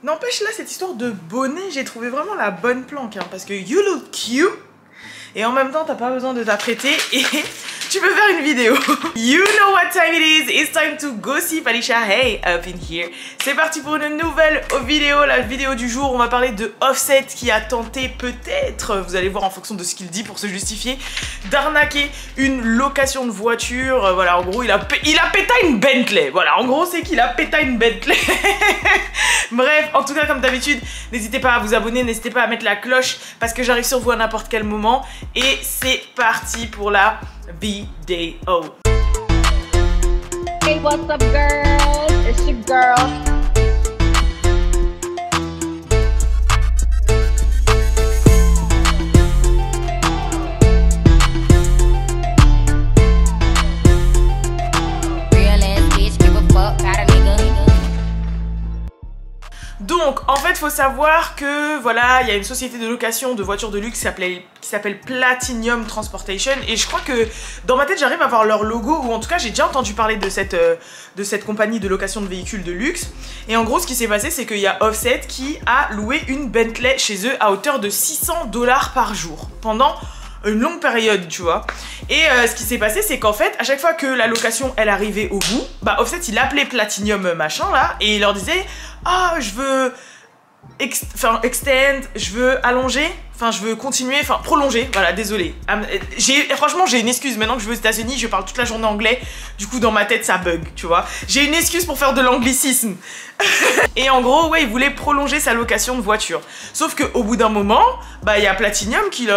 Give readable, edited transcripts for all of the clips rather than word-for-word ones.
N'empêche là, cette histoire de bonnet, j'ai trouvé vraiment la bonne planque, hein, parce que you look cute, et en même temps, t'as pas besoin de t'apprêter, et tu peux faire une vidéo. You know what time it is, it's time to gossip. Alicia, hey, up in here. C'est parti pour une nouvelle vidéo, la vidéo du jour. On va parler de Offset qui a tenté peut-être, vous allez voir en fonction de ce qu'il dit pour se justifier, d'arnaquer une location de voiture. Voilà, en gros, il a pété une Bentley. Voilà, en gros, c'est qu'il a pété une Bentley. Bref, en tout cas, comme d'habitude, n'hésitez pas à vous abonner, n'hésitez pas à mettre la cloche parce que j'arrive sur vous à n'importe quel moment. Et c'est parti pour la vidéo. Hey, what's up, girls? It's your girl. Donc, en fait, faut savoir que, voilà, il y a une société de location de voitures de luxe qui s'appelle Platinum Transportation. Et je crois que, dans ma tête, j'arrive à voir leur logo, ou en tout cas, j'ai déjà entendu parler de cette compagnie de location de véhicules de luxe. Et en gros, ce qui s'est passé, c'est qu'il y a Offset qui a loué une Bentley chez eux à hauteur de $600 par jour, pendant une longue période, tu vois. Et ce qui s'est passé, c'est qu'en fait, à chaque fois que la location, elle arrivait au bout, bah Offset, il appelait Platinum machin, là, et il leur disait « Ah, je veux extend, je veux allonger, enfin je veux continuer, enfin prolonger, voilà, désolé. Franchement, j'ai une excuse, maintenant que je vais aux États-Unis, je parle toute la journée anglais, du coup dans ma tête ça bug, tu vois. J'ai une excuse pour faire de l'anglicisme. Et en gros, ouais, il voulait prolonger sa location de voiture. Sauf qu'au bout d'un moment, bah il y a Platinum qui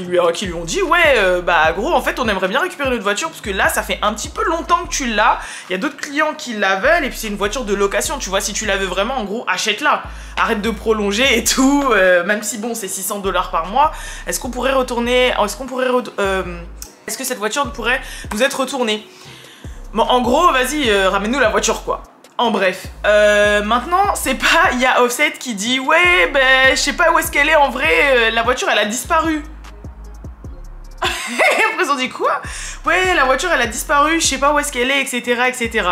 lui ont dit ouais, bah gros, en fait on aimerait bien récupérer notre voiture parce que là ça fait un petit peu longtemps que tu l'as. Il y a d'autres clients qui la veulent et puis c'est une voiture de location, tu vois. Si tu la veux vraiment, en gros, achète-la. Arrête de prolonger et tout, même si bon c'est $600 par mois. Est-ce qu'on pourrait retourner, est-ce que cette voiture pourrait nous être retournée? Bon, en gros, vas-y, ramène-nous la voiture, quoi. En bref, maintenant, c'est pas, il y a Offset qui dit, ouais, ben, je sais pas où est-ce qu'elle est, en vrai, la voiture, elle a disparu. Après, ils ont dit quoi? Ouais, la voiture, elle a disparu, je sais pas où est-ce qu'elle est, etc., etc.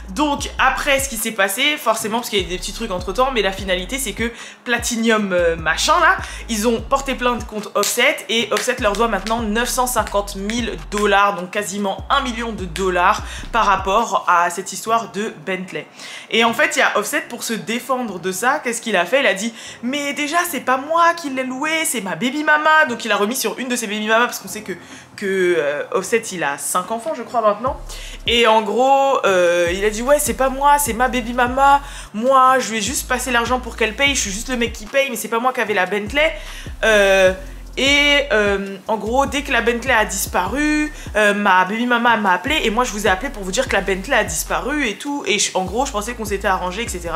Donc, après, ce qui s'est passé, forcément, parce qu'il y a des petits trucs entre-temps, mais la finalité, c'est que Platinum machin, là, ils ont porté plainte contre Offset, et Offset leur doit maintenant $950 000, donc quasiment $1 million par rapport à cette histoire de Bentley. Et en fait, il y a Offset, pour se défendre de ça, qu'est-ce qu'il a fait? Il a dit, mais déjà, c'est pas moi qui l'ai loué, c'est ma baby mama. Donc, il a remis sur une de ses baby mamas, parce qu'on sait que Offset, il a 5 enfants, je crois, maintenant. Et en gros, il a dit, ouais, c'est pas moi, c'est ma baby mama. Moi, je lui ai juste passé l'argent pour qu'elle paye. Je suis juste le mec qui paye, mais c'est pas moi qui avait la Bentley. En gros, dès que la Bentley a disparu, ma baby mama m'a appelé et moi je vous ai appelé pour vous dire que la Bentley a disparu et tout. Et en gros, je pensais qu'on s'était arrangé, etc.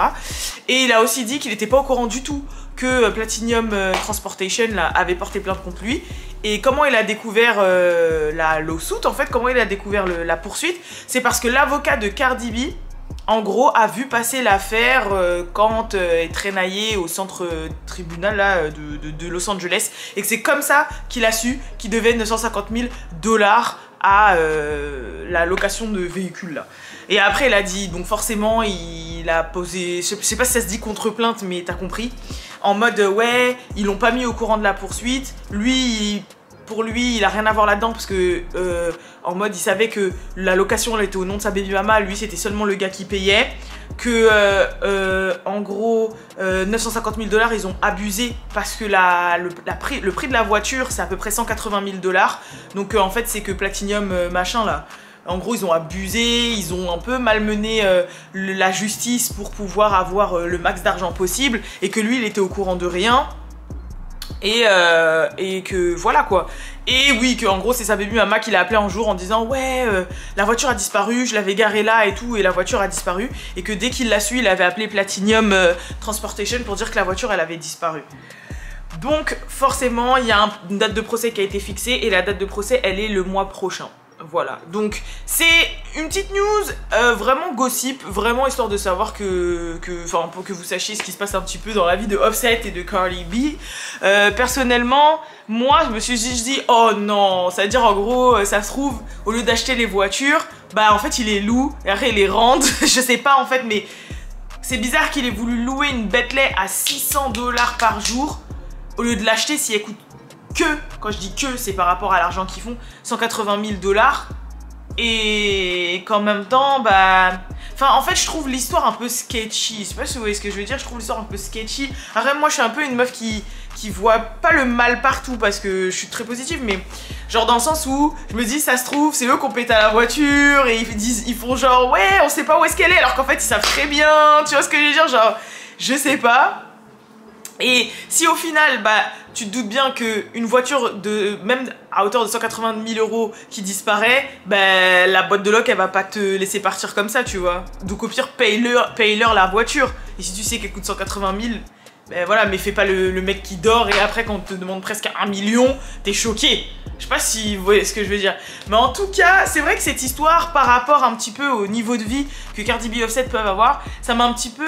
Et il a aussi dit qu'il n'était pas au courant du tout que Platinum Transportation là, avait porté plainte contre lui. Et comment il a découvert la lawsuit, en fait, comment il a découvert la poursuite, c'est parce que l'avocat de Cardi B, en gros, a vu passer l'affaire quand elle traînaillait au centre tribunal là, de Los Angeles. Et que c'est comme ça qu'il a su qu'il devait $950 000 à la location de véhicules là. Et après, il a dit, donc forcément, il a posé, je sais pas si ça se dit contre-plainte, mais t'as compris. En mode, ouais, ils l'ont pas mis au courant de la poursuite. Pour lui, il a rien à voir là-dedans parce que, en mode, il savait que la location, elle était au nom de sa baby mama. Lui, c'était seulement le gars qui payait. Que, en gros, $950 000, ils ont abusé parce que le prix de la voiture, c'est à peu près $180 000. Donc, en fait, c'est que Platinum, machin, là, en gros, ils ont abusé, ils ont un peu malmené la justice pour pouvoir avoir le max d'argent possible et que lui, il était au courant de rien. Et que voilà quoi. Et oui, que en gros c'est sa baby mama qui l'a appelé un jour en disant ouais la voiture a disparu, je l'avais garée là et tout et la voiture a disparu. Et que dès qu'il l'a su, il avait appelé Platinum Transportation pour dire que la voiture elle avait disparu. Donc forcément il y a une date de procès qui a été fixée et la date de procès elle est le mois prochain. Voilà, donc c'est une petite news vraiment gossip, vraiment histoire de savoir enfin pour que vous sachiez ce qui se passe un petit peu dans la vie de Offset et de Cardi B. Personnellement, moi je me suis juste dit oh non, ça veut dire en gros ça se trouve au lieu d'acheter les voitures, bah en fait il les loue et après il les rend, je sais pas en fait mais C'est bizarre qu'il ait voulu louer une Bentley à 600 $ par jour au lieu de l'acheter si elle coûte que, quand je dis que, c'est par rapport à l'argent qu'ils font, 180 000 $. Et qu'en même temps, bah... Enfin, en fait, je trouve l'histoire un peu sketchy. Je sais pas si vous voyez ce que je veux dire, je trouve l'histoire un peu sketchy. Après, moi, je suis un peu une meuf qui voit pas le mal partout parce que je suis très positive, mais genre dans le sens où je me dis, ça se trouve, c'est eux qui ont pété à la voiture et ils font genre, ouais, on sait pas où est-ce qu'elle est, alors qu'en fait, ils savent très bien, tu vois ce que je veux dire, genre, je sais pas. Et si au final, bah, tu te doutes bien qu'une voiture de même à hauteur de 180 000 € qui disparaît, bah, la boîte de loc, elle va pas te laisser partir comme ça, tu vois. Donc au pire, paye-leur la voiture. Et si tu sais qu'elle coûte 180 000, ben voilà, mais fais pas le mec qui dort et après quand on te demande presque 1 million, t'es choqué. Je sais pas si vous voyez ce que je veux dire. Mais en tout cas, c'est vrai que cette histoire, par rapport un petit peu au niveau de vie que Cardi B et Offset peuvent avoir, ça m'a un petit peu...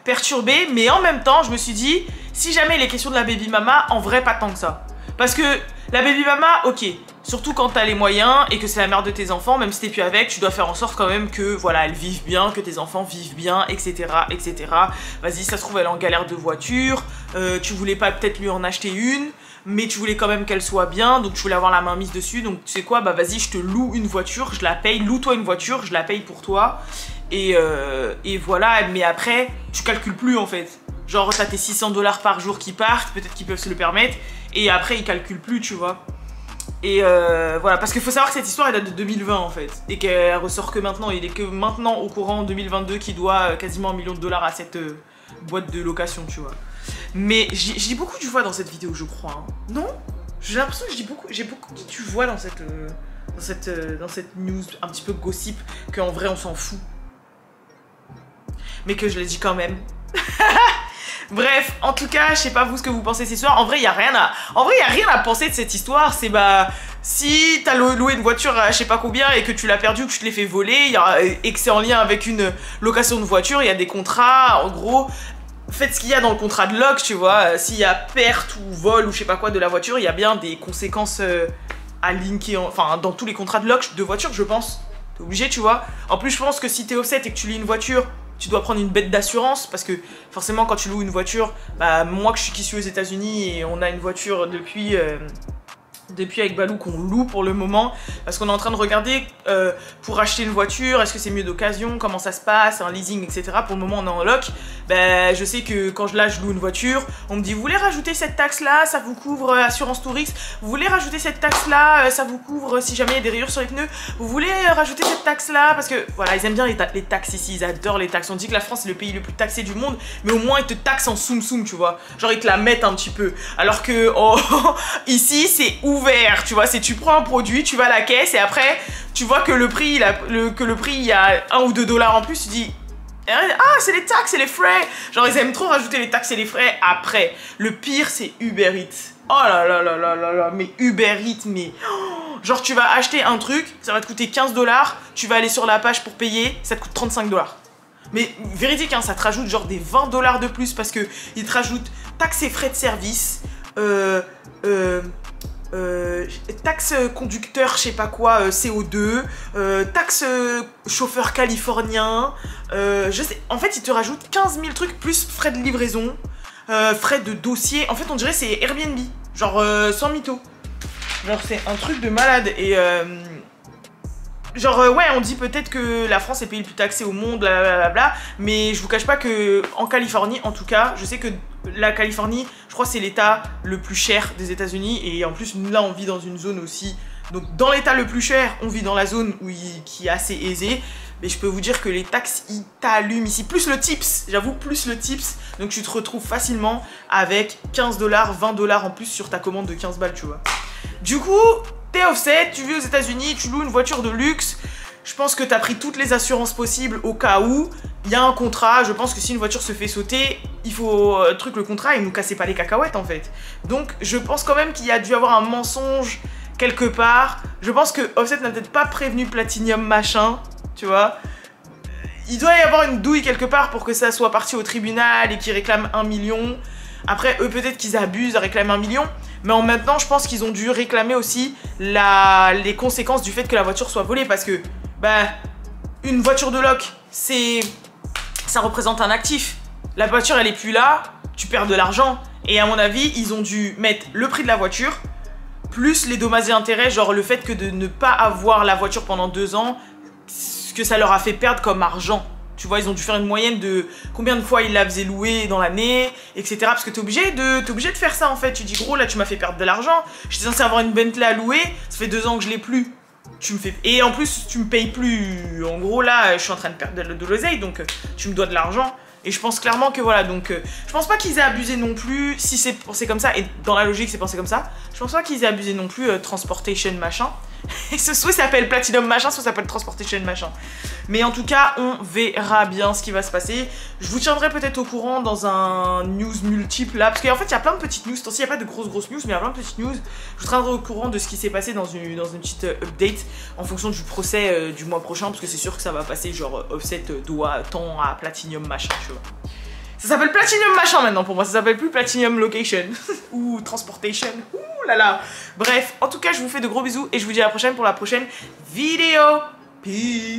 perturbée, mais en même temps, je me suis dit, si jamais il est question de la baby mama, en vrai, pas tant que ça. Parce que la baby mama, ok, surtout quand t'as les moyens et que c'est la mère de tes enfants, même si t'es plus avec, tu dois faire en sorte quand même que, voilà, elle vive bien, que tes enfants vivent bien, etc., etc. Vas-y, ça se trouve, elle est en galère de voiture, tu voulais pas peut-être lui en acheter une, mais tu voulais quand même qu'elle soit bien, donc tu voulais avoir la main mise dessus, donc tu sais quoi, bah vas-y, je te loue une voiture, je la paye, loue-toi une voiture, je la paye pour toi. Et voilà, mais après, tu calcules plus en fait. Genre, t'as tes 600 $ par jour qui partent, peut-être qu'ils peuvent se le permettre, et après, ils calculent plus, tu vois. Et voilà, parce qu'il faut savoir que cette histoire, elle date de 2020 en fait, et qu'elle ressort que maintenant. Il est que maintenant, au courant 2022, qu'il doit quasiment $1 million à cette boîte de location, tu vois. Mais je dis beaucoup tu vois dans cette vidéo, je crois. Hein. Non? J'ai l'impression que j'ai beaucoup dit tu vois dans cette news un petit peu gossip, qu'en vrai, on s'en fout. Mais que je l'ai dit quand même. Bref, en tout cas, je sais pas vous ce que vous pensez de cette histoire. En vrai, il y a rien à penser de cette histoire. C'est bah si t'as loué une voiture à je sais pas combien et que tu l'as perdue, que tu te l'es fait voler, et que c'est en lien avec une location de voiture, il y a des contrats. En gros, faites ce qu'il y a dans le contrat de loc, tu vois. S'il y a perte ou vol ou je sais pas quoi de la voiture, il y a bien des conséquences à linker, enfin dans tous les contrats de loc de voiture, je pense. T'es obligé, tu vois. En plus, je pense que si t'es Offset et que tu lis une voiture, tu dois prendre une bête d'assurance parce que forcément quand tu loues une voiture, bah moi qui suis aux États-Unis et on a une voiture depuis avec Balou qu'on loue pour le moment parce qu'on est en train de regarder pour acheter une voiture, est-ce que c'est mieux d'occasion, comment ça se passe, un leasing, etc. Pour le moment on est en loc. Ben je sais que quand je loue une voiture, on me dit vous voulez rajouter cette taxe là, ça vous couvre assurance touriste, vous voulez rajouter cette taxe là, ça vous couvre si jamais il y a des rayures sur les pneus, vous voulez rajouter cette taxe là, parce que voilà ils aiment bien les taxes ici, ils adorent les taxes. On dit que la France c'est le pays le plus taxé du monde, mais au moins ils te taxent en soum soum, tu vois, genre ils te la mettent un petit peu, alors que ici c'est ouvert, tu vois, c'est tu prends un produit, tu vas à la caisse et après tu vois que le prix il y a 1 ou 2 $ en plus, tu dis ah c'est les taxes et les frais, genre ils aiment trop rajouter les taxes et les frais après. Le pire c'est Uber Eats, oh là là là là là là, mais Uber Eats, mais genre tu vas acheter un truc, ça va te coûter 15 $, tu vas aller sur la page pour payer, ça te coûte 35 $. Mais véridique, hein, ça te rajoute genre des 20 $ de plus parce que ils te rajoutent taxes et frais de service, taxe conducteur, je sais pas quoi, CO2, taxe chauffeur californien, je sais, en fait ils te rajoutent 15 000 trucs plus frais de livraison, frais de dossier, en fait on dirait c'est Airbnb, genre sans mytho, genre c'est un truc de malade. Et genre ouais on dit peut-être que la France est le pays le plus taxé au monde, blablabla, mais je vous cache pas que en Californie en tout cas, je sais que la Californie, je crois c'est l'état le plus cher des États-Unis, et en plus là on vit dans une zone aussi, donc dans l'état le plus cher, on vit dans la zone qui est assez aisée, mais je peux vous dire que les taxes ils t'allument ici, plus le tips, j'avoue plus le tips, donc tu te retrouves facilement avec 15 $, 20 $ en plus sur ta commande de 15 balles, tu vois. Du coup, t'es Offset, tu vis aux États-Unis, tu loues une voiture de luxe. Je pense que t'as pris toutes les assurances possibles au cas où. Il y a un contrat, je pense que si une voiture se fait sauter, il faut le contrat, et nous cassez pas les cacahuètes en fait. Donc je pense quand même qu'il y a dû avoir un mensonge quelque part. Je pense que Offset n'a peut-être pas prévenu Platinum machin, tu vois. Il doit y avoir une douille quelque part pour que ça soit parti au tribunal et qu'ils réclament 1 million. Après, eux, peut-être qu'ils abusent à réclamer 1 million. Mais en même temps, je pense qu'ils ont dû réclamer aussi les conséquences du fait que la voiture soit volée. Parce que, bah, une voiture de loc, ça représente un actif. La voiture, elle est plus là, tu perds de l'argent. Et à mon avis, ils ont dû mettre le prix de la voiture, plus les dommages et intérêts, genre le fait que de ne pas avoir la voiture pendant 2 ans, ce que ça leur a fait perdre comme argent. Tu vois, ils ont dû faire une moyenne de combien de fois ils la faisaient louer dans l'année, etc. Parce que t'es obligé de faire ça en fait. Tu dis gros, là tu m'as fait perdre de l'argent. J'étais censé avoir une Bentley à louer, ça fait 2 ans que je l'ai plus. Tu me fais... Et en plus, tu me payes plus. En gros, là, je suis en train de perdre de l'oseille, donc tu me dois de l'argent. Et je pense clairement que voilà, donc je pense pas qu'ils aient abusé non plus, si c'est pensé comme ça, et dans la logique c'est pensé comme ça, je pense pas qu'ils aient abusé non plus Transportation machin. Et ce soit ça s'appelle Platinum machin, soit ça s'appelle Transportation machin. Mais en tout cas, on verra bien ce qui va se passer. Je vous tiendrai peut-être au courant dans un news multiple là, parce qu'en fait il y a plein de petites news, tant il n'y a pas de grosses news, mais il y a plein de petites news. Je vous tiendrai au courant de ce qui s'est passé dans une petite update en fonction du procès du mois prochain, parce que c'est sûr que ça va passer genre Offset doit tant à Platinum machin, tu vois. Ça s'appelle Platinum machin maintenant pour moi, ça s'appelle plus Platinum Location ou Transportation, ouh là là. Bref, en tout cas je vous fais de gros bisous et je vous dis à la prochaine pour la prochaine vidéo. Peace.